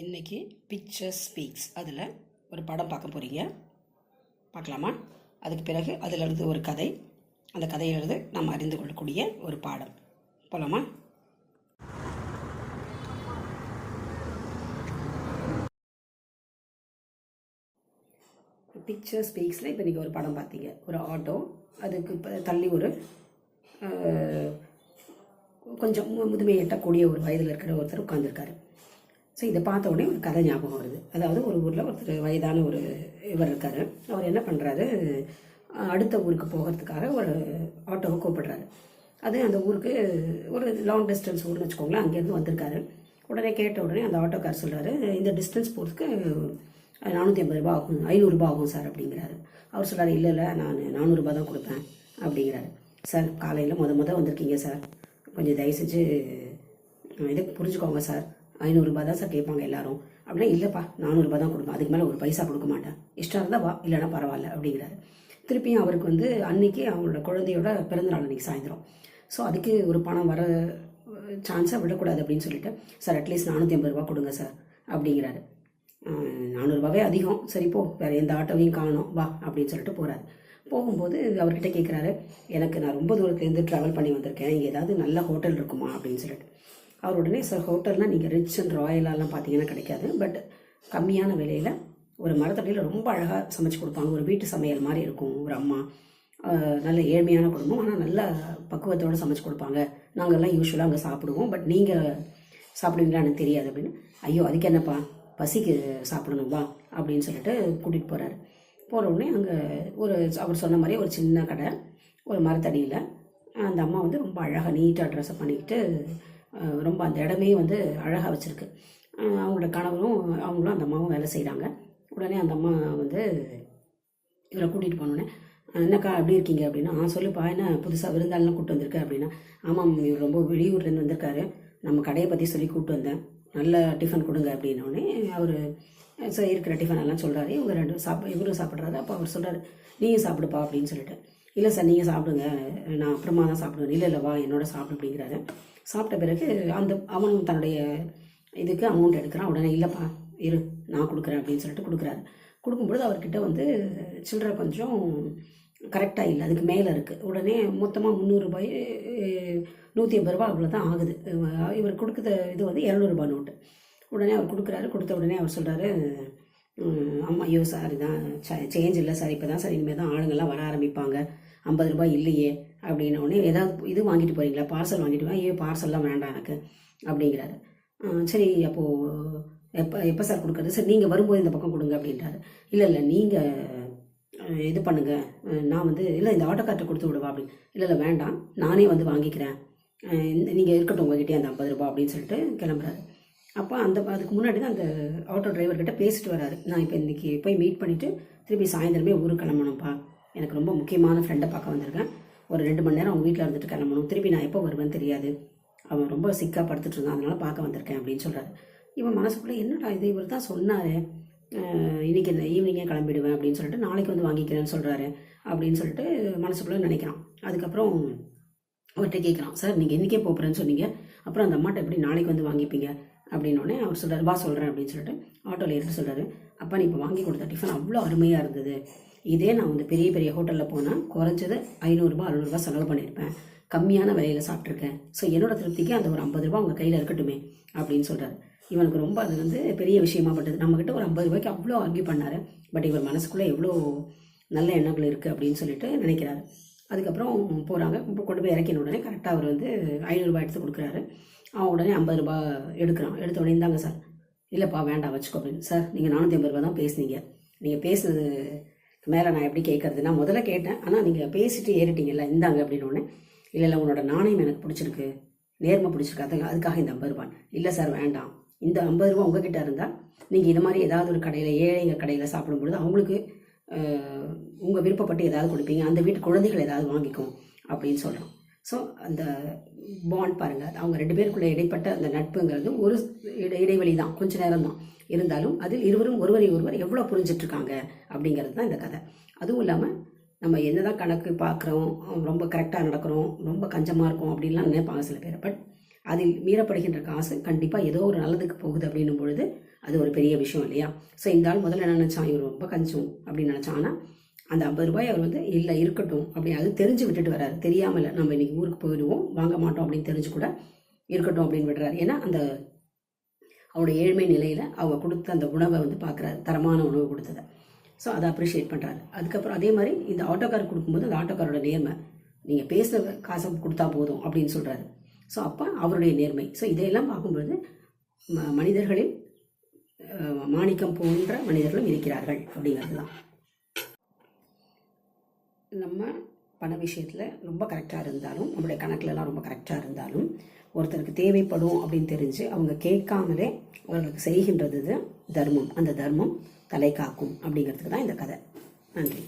இன்றைக்கி picture speaks அதில் ஒரு படம் பார்க்க போகிறீங்க. பார்க்கலாமா? அதுக்கு பிறகு அதிலிருந்து ஒரு கதை, அந்த கதையிலிருந்து நாம் அறிந்து கொள்ளக்கூடிய ஒரு பாடம். போகலாமா? பிக்சர் ஸ்பீக்ஸில் இப்போ நீங்கள் ஒரு படம் பார்த்தீங்க. ஒரு ஆட்டோ, அதுக்கு இப்போ தள்ளி ஒரு கொஞ்சம் முதுமையை எட்டக்கூடிய ஒரு வயதில் இருக்கிற ஒருத்தர் உட்காந்துருக்காரு. ஸோ இதை பார்த்த உடனே ஒரு கதை ஞாபகம் வருது. அதாவது ஒரு ஊரில் ஒருத்தர் வயதான ஒரு இவர் இருக்கார். அவர் என்ன பண்ணுறாரு, அடுத்த ஊருக்கு போகிறதுக்காக ஒரு ஆட்டோவை கூப்பிடுறாரு. அது அந்த ஊருக்கு ஒரு லாங் டிஸ்டன்ஸ் ஊர்னு வச்சுக்கோங்களேன். அங்கேருந்து வந்திருக்காரு. உடனே கேட்ட உடனே அந்த ஆட்டோக்கார் சொல்கிறாரு, இந்த டிஸ்டன்ஸ் போகிறதுக்கு 450 ரூபா ஆகும், 500 ரூபா ஆகும் சார் அப்படிங்கிறாரு. அவர் சொல்கிறார், இல்லை நான் 400 ரூபா தான் கொடுப்பேன் அப்படிங்கிறாரு. சார் காலையில் முத வந்திருக்கீங்க சார், கொஞ்சம் தயவு செஞ்சு இதுக்கு புரிஞ்சுக்கோங்க சார், 500 ரூபா தான் சார் கேட்பாங்க எல்லாரும் அப்படின்னா. இல்லைப்பா 400 ரூபா தான் கொடுப்பேன், அதுக்கு மேலே ஒரு பைசா கொடுக்க மாட்டேன், இஷ்டம் இருந்தால் வா, இல்லைனா பரவாயில்ல அப்படிங்கிறாரு. திருப்பியும் அவருக்கு அன்னைக்கு அவங்களோட குழந்தையோட பிறந்தநாள் அன்றைக்கி சாயந்தரம். ஸோ அதுக்கு ஒரு பணம் வர சான்ஸை விடக்கூடாது அப்படின்னு சொல்லிட்டு, சார் அட்லீஸ்ட் 450 ரூபா கொடுங்க சார் அப்படிங்கிறாரு. 400 ரூபாவே அதிகம், சரி போ, வேறு எந்த ஆட்டோவையும் காணோம், வா அப்படின்னு சொல்லிட்டு போகிறாரு. போகும்போது அவர்கிட்ட கேட்குறாரு, நான் ரொம்ப தூரத்துலேருந்து ட்ராவல் பண்ணி வந்திருக்கேன், இங்கே ஏதாவது நல்ல ஹோட்டல் இருக்குமா அப்படின்னு சொல்லிட்டு. அவர் உடனே, சார் ஹோட்டல்னால் நீங்கள் ரிச் அண்ட் ராயலாலாம் பார்த்தீங்கன்னா கிடைக்காது, பட் கம்மியான விலையில் ஒரு மரத்தடியில் ரொம்ப அழகாக சமைச்சு கொடுப்பாங்க, ஒரு வீட்டு சமையல் மாதிரி இருக்கும். ஒரு அம்மா, நல்ல ஏழ்மையான குடும்பம், ஆனால் நல்ல பக்குவத்தோடு சமைச்சு கொடுப்பாங்க, நாங்கள்லாம் யூஸ்வலாக அங்கே சாப்பிடுவோம், பட் நீங்கள் சாப்பிடுவீங்களா எனக்கு தெரியாது அப்படின்னு. ஐயோ அதுக்கு என்னப்பா, பசிக்கு சாப்பிடணும்பா அப்படின்னு சொல்லிட்டு கூட்டிகிட்டு போகிறாரு. போகிற உடனே அங்கே அவர் சொன்ன மாதிரி ஒரு சின்ன கடை, ஒரு மரத்தடியில் அந்த அம்மா ரொம்ப அழகாக நீட்டாக ட்ரெஸ்ஸை பண்ணிக்கிட்டு ரொம்ப அந்த இடமே அழகாக வச்சுருக்கு. அவங்களோட கணவரும் அவங்களும் அந்த அம்மாவும் வேலை செய்கிறாங்க. உடனே அந்த அம்மா இவரை கூட்டிகிட்டு போனோடனே, என்னக்கா எப்படி இருக்கீங்க அப்படின்னா, சொல்லுப்பா என்ன புதுசாக விருந்தாளெலாம் கூப்பிட்டு வந்திருக்கேன் அப்படின்னா. ஆமாம், இவர் ரொம்ப வெளியூர்லேருந்து வந்திருக்காரு, நம்ம கடையை பற்றி சொல்லி கூப்பிட்டு வந்தேன், நல்ல டிஃபன் கொடுங்க அப்படின்னோடனே அவர் இருக்கிற டிஃபன் எல்லாம் சொல்கிறாரு. இவங்க இவரும் சாப்பிட்றாரு. அப்போ அவர் சொல்கிறாரு, நீங்கள் சாப்பிடுப்பா அப்படின்னு சொல்லிட்டு. இல்லை சார் நீங்கள் சாப்பிடுங்க, நான் அப்புறமா தான் சாப்பிடுவேன். இல்லை வா என்னோட சாப்பிடு அப்படிங்கிறாரு. சாப்பிட்ட பிறகு அவனும் தன்னுடைய இதுக்கு அமௌண்ட் எடுக்கிறான். உடனே இல்லைப்பா இரு நான் கொடுக்குறேன் அப்படின்னு சொல்லிட்டு கொடுக்குறாரு. கொடுக்கும்பொழுது அவர்கிட்ட சில்லறை கொஞ்சம் கரெக்டாக இல்லை, அதுக்கு மேலே இருக்குது. உடனே மொத்தமாக 300 ரூபாய் 150 ரூபா அவ்வளோ தான் ஆகுது. இவர் கொடுக்குற இது 200 ரூபா நோட்டு. உடனே அவர் கொடுக்குறாரு. கொடுத்த உடனே அவர் சொல்கிறாரு, அம்மா ஐயோ சார் இதான் சேஞ்ச் இல்லை சார், இப்போ தான் சார் இனிமேல் தான் ஆளுங்கள்லாம் வர ஆரம்பிப்பாங்க, 50 ரூபாய் இல்லையே அப்படின்னோடனே, ஏதாவது இது வாங்கிட்டு போகிறீங்களா, பார்சல் வாங்கிட்டு ஐயோ பார்சல்லாம் வேண்டாம் எனக்கு அப்படிங்கிறாரு. சரி அப்போது எப்போ சார் கொடுக்குறது, சார் நீங்கள் வரும்போது இந்த பக்கம் கொடுங்க அப்படின்றாரு. இல்லை நீங்கள் இது பண்ணுங்கள், நான் இல்லை இந்த ஆட்டோக்கார்ட்ட கொடுத்து விடுவா அப்படின்னு. இல்லை வேண்டாம், நானே வாங்கிக்கிறேன், நீங்கள் இருக்கட்டும் உங்ககிட்டே அந்த 50 ரூபா அப்படின்னு சொல்லிட்டு கிளம்புறாரு. அப்போ அதுக்கு முன்னாடி தான் அந்த ஆட்டோ டிரைவர்கிட்ட பேசிட்டு வராரு. நான் இப்போ இன்றைக்கி போய் மீட் பண்ணிவிட்டு திருப்பி சாயந்தரமே ஊருக்கு கிளம்பணும்ப்பா, எனக்கு ரொம்ப முக்கியமான ஃப்ரெண்டை பார்க்க வந்திருக்கேன், ஒரு 2 மணி நேரம் அவங்க வீட்டில் இருந்துட்டு கிளம்பணும், திருப்பி நான் எப்போ வருவேன்னு தெரியாது, அவன் ரொம்ப சிக்காக படுத்துட்டு இருந்தான், அதனால் பார்க்க வந்திருக்கேன் அப்படின்னு சொல்கிறாரு. இவன் மனசுக்குள்ளே என்னடா இது, இவர் தான் சொன்னார் இன்றைக்கி இந்த ஈவினிங்கே கிளம்பிடுவேன் அப்படின்னு சொல்லிட்டு, நாளைக்கு வாங்கிக்கிறேன்னு சொல்கிறாரு அப்படின்னு சொல்லிட்டு மனசுக்குள்ளே நினைக்கிறான். அதுக்கப்புறம் அவர்கிட்ட கேட்குறான், சார் நீங்கள் இன்றைக்கே போகிறேன்னு சொன்னீங்க, அப்புறம் அந்த அம்மாட்ட எப்படி நாளைக்கு வாங்கிப்பீங்க அப்படின்னோடனே அவர் சொல்கிறார், வா சொல்கிறேன் அப்படின்னு சொல்லிட்டு ஆட்டோவில் ஏறிட்டு சொல்கிறாரு, அப்பா நீ இப்போ வாங்கி கொடுத்த டிஃபன் அவ்வளோ அருமையாக இருந்தது, இதே நான் பெரிய பெரிய ஹோட்டலில் போனால் குறைஞ்சது 500 ரூபா 600 ரூபா செலவு பண்ணியிருப்பேன், கம்மியான விலையில் சாப்பிட்ருக்கேன், ஸோ என்னோட திருப்திக்கு அந்த ஒரு 50 ரூபா உங்கள் கையில் இருக்கட்டுமே அப்படின்னு சொல்கிறாரு. இவனுக்கு ரொம்ப அது பெரிய விஷயமா பட்டது. நம்மக்கிட்ட ஒரு 50 ரூபாய்க்கு அவ்வளோ ஆர்கியூ பண்ணார், பட் இவர் மனசுக்குள்ளே எவ்வளோ நல்ல எண்ணங்கள் இருக்குது அப்படின்னு சொல்லிட்டு நினைக்கிறாரு. அதுக்கப்புறம் போகிறாங்க. இப்போ கொண்டு போய் இறக்கின உடனே கரெக்டாக அவர் 500 ரூபாய் எடுத்து கொடுக்குறாரு. அவன் உடனே 50 ரூபா எடுக்கிறான். எடுத்த உடனே இருந்தாங்க சார், இல்லைப்பா வேண்டாம் வச்சுக்கோ அப்படின்னு. சார் நீங்கள் 450 ரூபா தான் பேசுனீங்க, நீங்கள் பேசுனது மேலே நான் எப்படி கேட்கறது, நான் முதல்ல கேட்டேன், ஆனால் நீங்கள் பேசிட்டு ஏறிட்டீங்கல்ல, இந்தாங்க அப்படின்னு ஒன்று. இல்லை உங்களோட நாணயம் எனக்கு பிடிச்சிருக்கு, நேர்மை பிடிச்சிருக்கு, அதுக்காக இந்த 50 ரூபா. இல்லை சார் வேண்டாம், இந்த 50 ரூபா உங்ககிட்ட இருந்தால் நீங்கள் இது மாதிரி ஏதாவது ஒரு கடையில் ஏழைங்க கடையில் சாப்பிடும்பொழுது அவங்களுக்கு உங்கள் விருப்பப்பட்டு ஏதாவது கொடுப்பீங்க, அந்த வீட்டு குழந்தைகள் ஏதாவது வாங்கிக்கும் அப்படின்னு சொல்கிறோம். ஸோ அந்த பாண்ட் பாருங்கள், அவங்க 2 பேருக்குள்ளே இடைப்பட்ட அந்த நட்புங்கிறது ஒரு இடைவெளி தான், கொஞ்சம் நேரம் தான், இருந்தாலும் அதில் இருவரும் ஒருவரை எவ்வளோ புரிஞ்சிட்ருக்காங்க அப்படிங்கிறது தான் இந்த கதை. அதுவும் இல்லாமல் நம்ம என்னதான் கணக்கு பார்க்குறோம், ரொம்ப கரெக்டாக நடக்கிறோம், ரொம்ப கஞ்சமாக இருக்கும் அப்படின்லாம் நினைப்பாங்க சில பேர். பட் அதில் மீறப்படுகின்ற காசு கண்டிப்பாக ஏதோ ஒரு நல்லதுக்கு போகுது அப்படின்னும் பொழுது அது ஒரு பெரிய விஷயம் இல்லையா? ஸோ இந்த ஆள் முதல்ல என்ன நினச்சான், இவர் ரொம்ப கஞ்சம் அப்படின்னு நினச்சான். ஆனால் அந்த 50 ரூபாய் அவர் வந்து இல்லை இருக்கட்டும் அப்படி அது தெரிஞ்சு விட்டுட்டு வர்றாரு. தெரியாமல் நம்ம இன்னைக்கு ஊருக்கு போயிடுவோம், வாங்க மாட்டோம் அப்படின்னு தெரிஞ்சு கூட இருக்கட்டும் அப்படின்னு விடுறாரு. ஏன்னா அந்த அவருடைய ஏழ்மை நிலையில் அவங்க கொடுத்த அந்த உணவை வந்து பார்க்குறாரு, தரமான உணவு கொடுத்ததை. ஸோ அதை அப்ரிஷியேட் பண்ணுறாரு. அதுக்கப்புறம் அதே மாதிரி இந்த ஆட்டோக்கார் கொடுக்கும்போது அந்த ஆட்டோக்காரோட நேர்மை, நீங்கள் பேசுகிற காசை கொடுத்தா போதும் அப்படின்னு சொல்கிறாரு. ஸோ அப்போ அவருடைய நேர்மை. ஸோ இதையெல்லாம் பார்க்கும்பொழுது மனிதர்களில் மாணிக்கம் போன்ற மனிதர்களும் இருக்கிறார்கள் அப்படிங்கிறது தான். நம்ம பண விஷயத்தில் ரொம்ப கரெக்டாக இருந்தாலும், நம்மளுடைய கணக்கிலலாம் ரொம்ப கரெக்டாக இருந்தாலும், ஒருத்தருக்கு தேவைப்படும் அப்படின்னு தெரிஞ்சு அவங்க கேட்காமலே அவர்களுக்கு செய்கின்றது தர்மம். அந்த தர்மம் தலை காக்கும் அப்படிங்கிறதுக்கு தான் இந்த கதை. நன்றி.